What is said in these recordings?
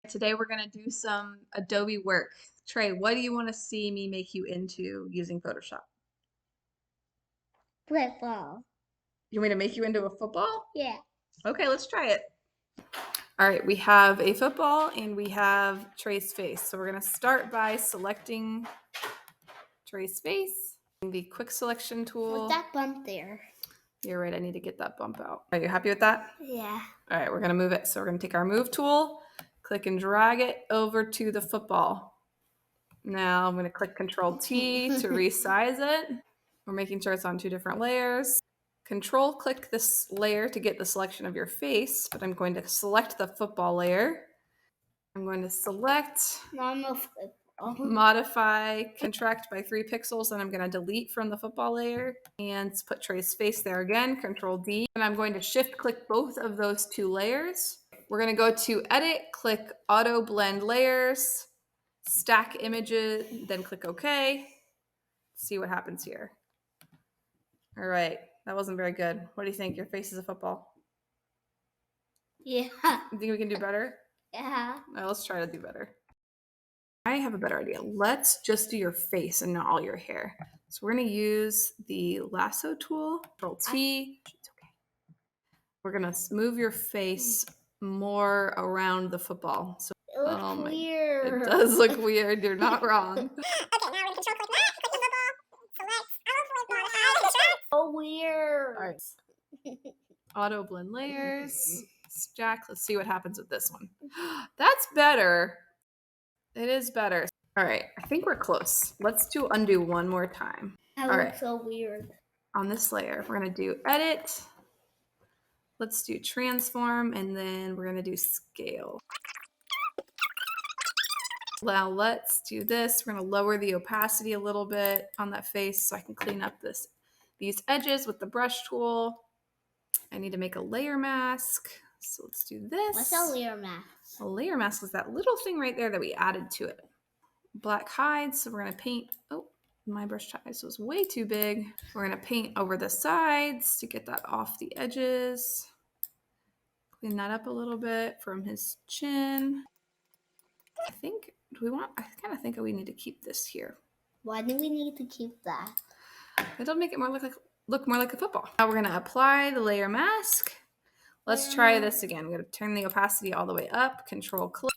Today we're going to do some Adobe work. Trey, what do you want to see me make you into using Photoshop? Football. You want me to make you into a football? Yeah. Okay, let's try it. All right, we have a football and we have Trey's face. So we're going to start by selecting Trey's face. The quick selection tool. What's that bump there? You're right, I need to get that bump out. Are you happy with that? Yeah. All right, we're going to move it. So we're going to take our move tool, click and drag it over to the football. Now I'm going to click Control T to resize it. We're making sure it's on 2 different layers. Control click this layer to get the selection of your face, but I'm going to select the football layer. I'm going to select Normal football. modify contract by 3 pixels, and I'm going to delete from the football layer and put Trey's face there again, Control D. And I'm going to shift click both of those 2 layers. We're going to go to edit, click auto blend layers, stack images, then click OK. See what happens here. All right, that wasn't very good. What do you think? Your face is a football. Yeah. You think we can do better? Yeah. All right, let's try to do better. I have a better idea. Let's just do your face and not all your hair. So we're going to use the lasso tool, Control T. It's okay. We're going to move your face more around the football. So It looks weird. It does look weird. You're not wrong. Okay, now we're going to control click that, click the football, select, modify, so weird. All right. Auto blend layers, stack. Let's see what happens with this one. That's better. It is better. All right, I think we're close. Let's do undo one more time. That looks so weird. On this layer, we're gonna do edit. Let's do transform, and then we're gonna do scale. Now let's do this. We're gonna lower the opacity a little bit on that face so I can clean up these edges with the brush tool. I need to make a layer mask. So let's do this. What's a layer mask? A layer mask is that little thing right there that we added to it. Black hide, so we're gonna paint, oh, my brush size was way too big. We're gonna paint over the sides to get that off the edges. Clean that up a little bit from his chin. I kind of think we need to keep this here. Why do we need to keep that? It'll make it look more like a football. Now we're gonna apply the layer mask. Let's try this again. I'm gonna turn the opacity all the way up, Control click.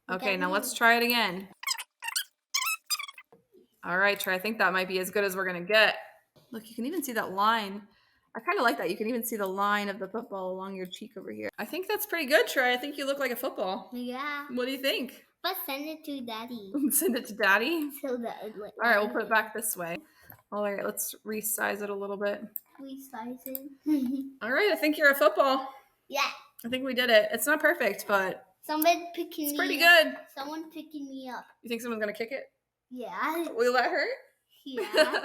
Okay, now let's try it again. All right, Trey, I think that might be as good as we're gonna get. Look, you can even see that line. I kind of like that. You can even see the line of the football along your cheek over here. I think that's pretty good, Trey. I think you look like a football. Yeah. What do you think? But send it to Daddy. Send it to Daddy? So that all right, we'll put it back this way. All right, let's resize it a little bit. Resize it. All right, I think you're a football. Yeah. I think we did it. It's not perfect, but It's pretty good. Someone picking me up. You think someone's going to kick it? Yeah. Will that hurt? Yeah.